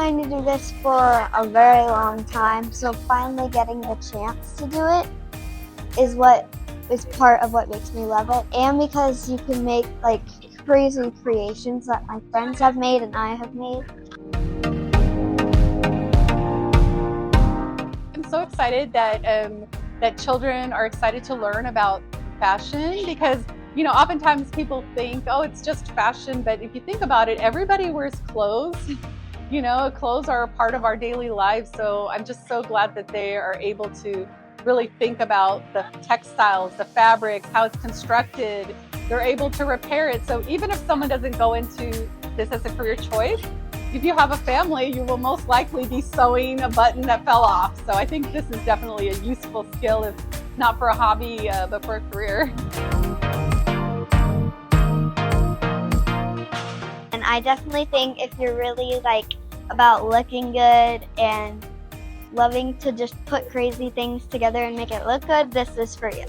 trying to do this for a very long time, so finally getting the chance to do it is part of what makes me love it, and because you can make like crazy creations that my friends have made and I have made. I'm so excited that that children are excited to learn about fashion, because oftentimes people think, oh, it's just fashion, but if you think about it, everybody wears clothes. Clothes are a part of our daily lives, so I'm just so glad that they are able to really think about the textiles, the fabrics, how it's constructed. They're able to repair it. So even if someone doesn't go into this as a career choice, if you have a family, you will most likely be sewing a button that fell off. So I think this is definitely a useful skill, if not for a hobby, but for a career. And I definitely think if you're really about looking good and loving to just put crazy things together and make it look good, this is for you.